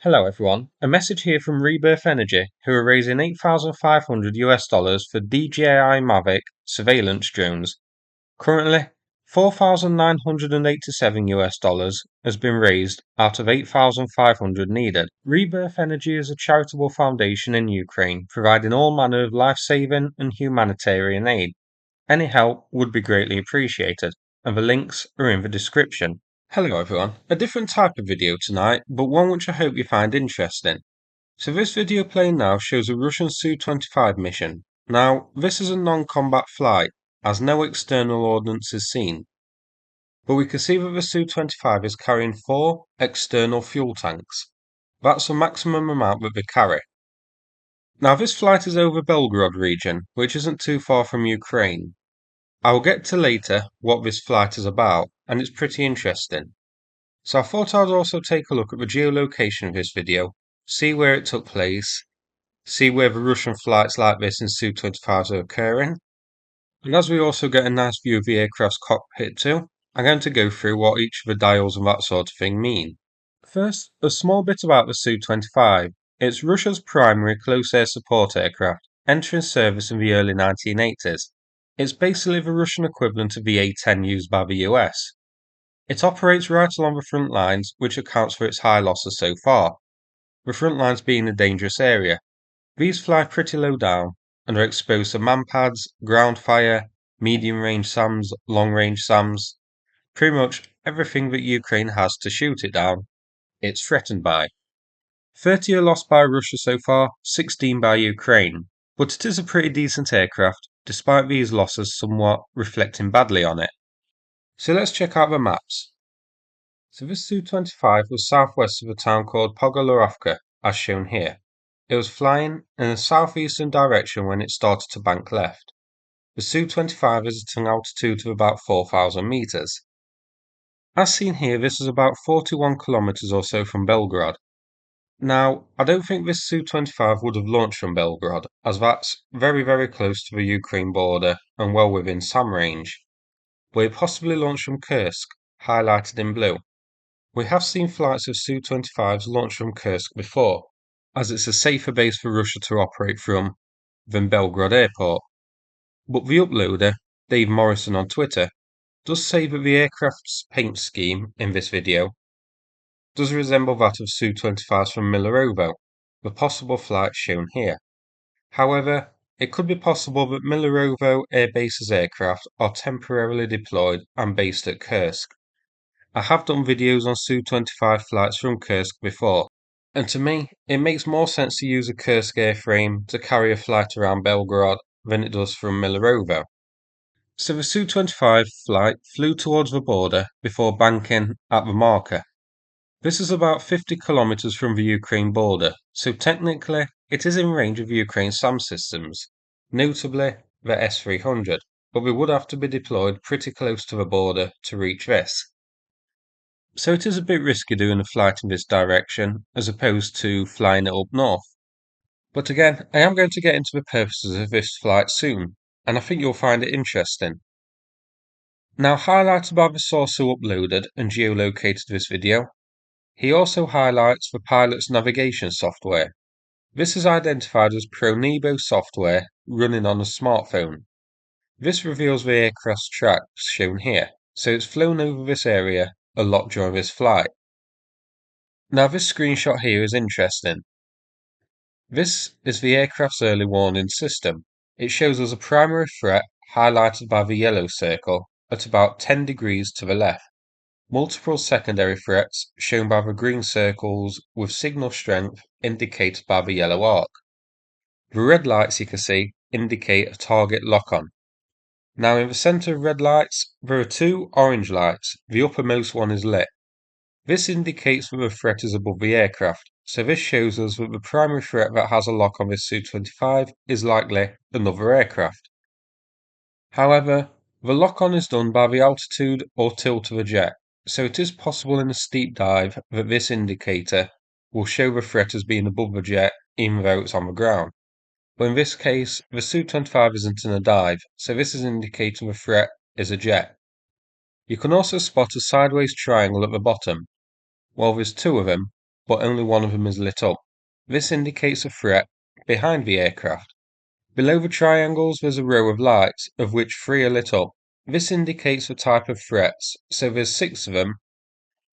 Hello everyone, a message here from Rebirth Energy, who are raising $8,500 for DJI Mavic surveillance drones. Currently, $4,987 has been raised out of 8,500 needed. Rebirth Energy is a charitable foundation in Ukraine, providing all manner of life-saving and humanitarian aid. Any help would be greatly appreciated, and the links are in the description. Hello everyone, a different type of video tonight, but one which I hope you find interesting. So this video playing now shows a Russian Su-25 mission. Now, this is a non-combat flight, as no external ordnance is seen. But we can see that the Su-25 is carrying 4 external fuel tanks. That's the maximum amount that they carry. Now this flight is over Belgorod region, which isn't too far from Ukraine. I will get to later what this flight is about, and it's pretty interesting. So I thought I'd also take a look at the geolocation of this video, see where it took place, see where the Russian flights like this in Su-25s are occurring, and as we also get a nice view of the aircraft's cockpit too, I'm going to go through what each of the dials and that sort of thing mean. First, a small bit about the Su-25. It's Russia's primary close air support aircraft, entering service in the early 1980s. It's basically the Russian equivalent of the A-10 used by the US. It operates right along the front lines, which accounts for its high losses so far, the front lines being a dangerous area. These fly pretty low down and are exposed to manpads, ground fire, medium-range SAMs, long-range SAMs, pretty much everything that Ukraine has to shoot it down, it's threatened by. 30 are lost by Russia so far, 16 by Ukraine, but it is a pretty decent aircraft, despite these losses somewhat reflecting badly on it. So let's check out the maps. So this Su-25 was southwest of a town called Pogolovka, as shown here. It was flying in a southeastern direction when it started to bank left. The Su-25 is at an altitude of about 4,000 meters. As seen here, this is about 41 kilometers or so from Belgorod. Now, I don't think this Su-25 would have launched from Belgorod, as that's very close to the Ukraine border and well within SAM range. But it possibly launched from Kursk, highlighted in blue. We have seen flights of Su-25s launch from Kursk before, as it's a safer base for Russia to operate from than Belgorod Airport. But the uploader, Dave Morrison on Twitter, does say that the aircraft's paint scheme in this video does resemble that of Su-25s from Milerovo, the possible flights shown here. However, it could be possible that Milerovo Air Base's aircraft are temporarily deployed and based at Kursk. I have done videos on Su-25 flights from Kursk before, and to me, it makes more sense to use a Kursk airframe to carry a flight around Belgorod than it does from Milerovo. So the Su-25 flight flew towards the border before banking at the marker. This is about 50 kilometers from the Ukraine border, so technically it is in range of Ukraine's SAM systems, notably the S-300, but we would have to be deployed pretty close to the border to reach this. So it is a bit risky doing a flight in this direction, as opposed to flying it up north. But again, I am going to get into the purposes of this flight soon, and I think you'll find it interesting. Now highlighted by the source who uploaded and geolocated this video, he also highlights the pilot's navigation software. This is identified as ProNebo software running on a smartphone. This reveals the aircraft's tracks shown here, so it's flown over this area a lot during this flight. Now this screenshot here is interesting. This is the aircraft's early warning system. It shows us a primary threat highlighted by the yellow circle at about 10 degrees to the left. Multiple secondary threats shown by the green circles with signal strength indicated by the yellow arc. The red lights you can see indicate a target lock-on. Now in the centre of red lights, there are 2 orange lights, the uppermost one is lit. This indicates that the threat is above the aircraft, so this shows us that the primary threat that has a lock on this Su-25 is likely another aircraft. However, the lock-on is done by the altitude or tilt of a jet, so it is possible in a steep dive that this indicator will show the threat as being above the jet even though it's on the ground. But in this case, the Su-25 isn't in a dive, so this is indicating the threat is a jet. You can also spot a sideways triangle at the bottom. Well, there's 2 of them, but only one of them is lit up. This indicates a threat behind the aircraft. Below the triangles there's a row of lights, of which 3 are lit up. This indicates the type of threats, so there's 6 of them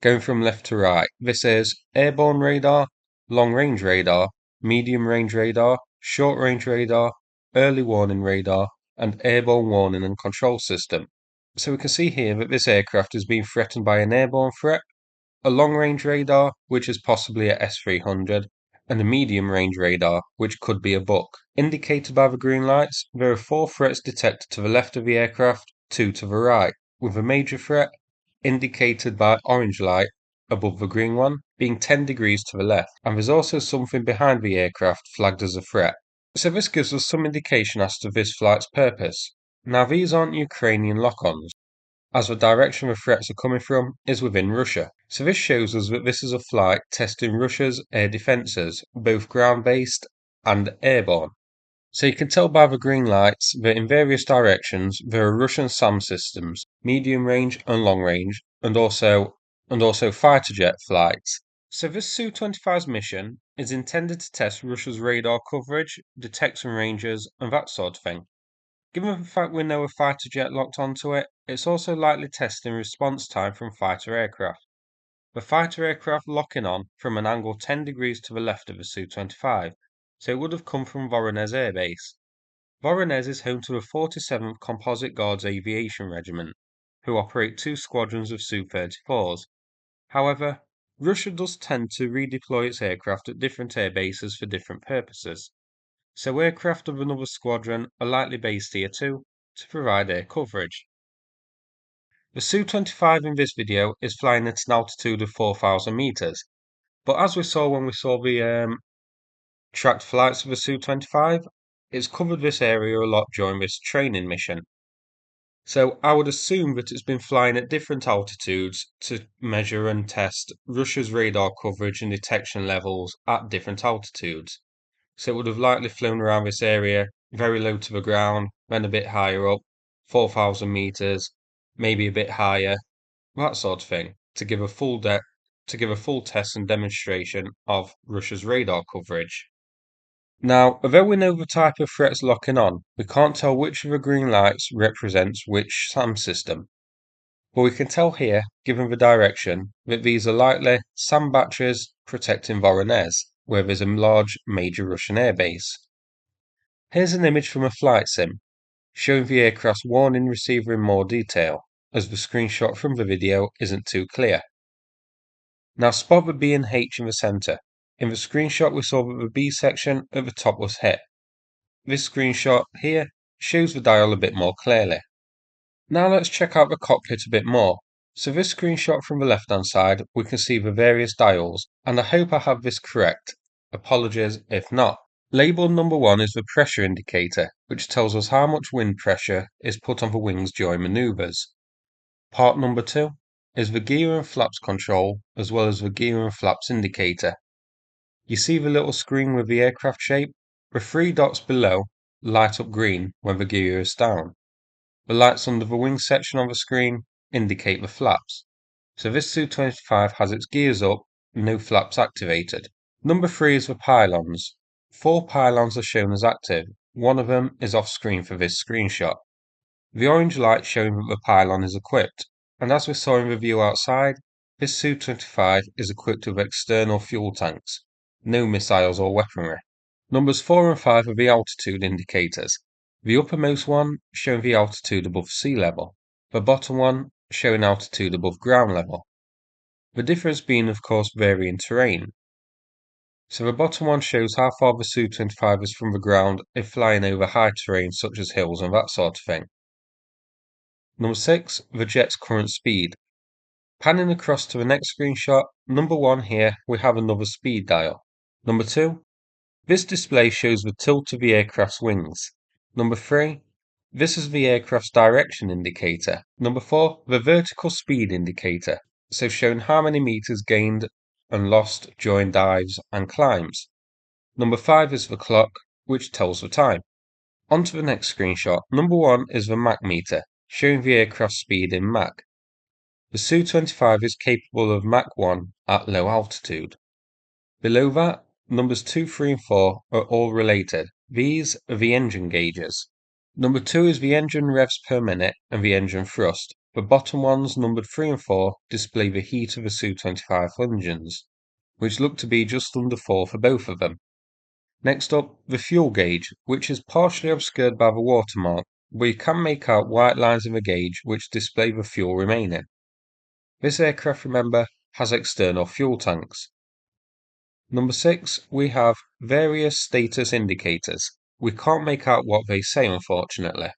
going from left to right. This is airborne radar, long-range radar, medium-range radar, short-range radar, early warning radar, and airborne warning and control system. So we can see here that this aircraft is being threatened by an airborne threat, a long-range radar, which is possibly a S-300, and a medium-range radar, which could be a Buck. Indicated by the green lights, there are 4 threats detected to the left of the aircraft, 2 to the right, with a major threat, indicated by orange light above the green one, being 10 degrees to the left, and there's also something behind the aircraft flagged as a threat. So this gives us some indication as to this flight's purpose. Now these aren't Ukrainian lock-ons, as the direction the threats are coming from is within Russia. So this shows us that this is a flight testing Russia's air defences, both ground-based and airborne. So you can tell by the green lights that in various directions there are Russian SAM systems, medium range and long range, and also fighter jet flights. So this Su-25's mission is intended to test Russia's radar coverage, detection ranges, and that sort of thing. Given the fact we know a fighter jet locked onto it, it's also likely testing response time from fighter aircraft. The fighter aircraft locking on from an angle 10 degrees to the left of the Su-25, so it would have come from Voronezh Air Base. Voronezh is home to the 47th Composite Guards Aviation Regiment, who operate 2 squadrons of Su-34s. However, Russia does tend to redeploy its aircraft at different air bases for different purposes, so aircraft of another squadron are likely based here too, to provide air coverage. The Su-25 in this video is flying at an altitude of 4,000 meters, but as we saw when we saw the tracked flights of the Su-25, it's covered this area a lot during this training mission. So I would assume that it's been flying at different altitudes to measure and test Russia's radar coverage and detection levels at different altitudes. So it would have likely flown around this area, very low to the ground, then a bit higher up, 4,000 meters, maybe a bit higher, that sort of thing, to give a full test and demonstration of Russia's radar coverage. Now, although we know the type of threats locking on, we can't tell which of the green lights represents which SAM system. But we can tell here, given the direction, that these are likely SAM batteries protecting Voronezh, where there's a large major Russian airbase. Here's an image from a flight sim, showing the aircraft's warning receiver in more detail, as the screenshot from the video isn't too clear. Now spot the B and H in the centre. In the screenshot we saw that the B section at the top was hit. This screenshot here shows the dial a bit more clearly. Now let's check out the cockpit a bit more. So this screenshot from the left hand side we can see the various dials, and I hope I have this correct. Apologies if not. Label number 1 is the pressure indicator, which tells us how much wind pressure is put on the wings during manoeuvres. Part number 2 is the gear and flaps control, as well as the gear and flaps indicator. You see the little screen with the aircraft shape? The 3 dots below light up green when the gear is down. The lights under the wing section on the screen indicate the flaps. So this Su-25 has its gears up, no flaps activated. Number 3 is the pylons. 4 pylons are shown as active. One of them is off screen for this screenshot. The orange light showing that the pylon is equipped, and as we saw in the view outside, this Su-25 is equipped with external fuel tanks, no missiles or weaponry. Numbers 4 and 5 are the altitude indicators, the uppermost one showing the altitude above sea level, the bottom one showing altitude above ground level. The difference being of course varying terrain. So the bottom one shows how far the Su-25 is from the ground if flying over high terrain such as hills and that sort of thing. Number 6, the jet's current speed. Panning across to the next screenshot, number 1 here we have another speed dial. Number 2, this display shows the tilt of the aircraft's wings. Number 3, this is the aircraft's direction indicator. Number 4, the vertical speed indicator, so showing how many meters gained and lost during dives and climbs. Number 5 is the clock, which tells the time. On to the next screenshot. Number 1 is the Mach meter, showing the aircraft speed in Mach. The Su-25 is capable of Mach 1 at low altitude. Below that, numbers 2, 3 and 4 are all related. These are the engine gauges. Number 2 is the engine revs per minute and the engine thrust. The bottom ones, numbered 3 and 4, display the heat of the Su-25 engines, which look to be just under 4 for both of them. Next up, the fuel gauge, which is partially obscured by the watermark, but you can make out white lines in the gauge which display the fuel remaining. This aircraft, remember, has external fuel tanks. Number 6, we have various status indicators. We can't make out what they say, unfortunately.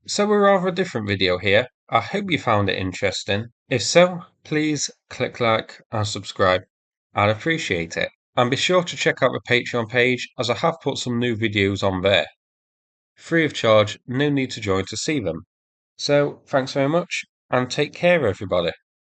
So a rather different video here. I hope you found it interesting. If so, please click like and subscribe. I'd appreciate it. And be sure to check out the Patreon page, as I have put some new videos on there. Free of charge, no need to join to see them. So, thanks very much, and take care everybody.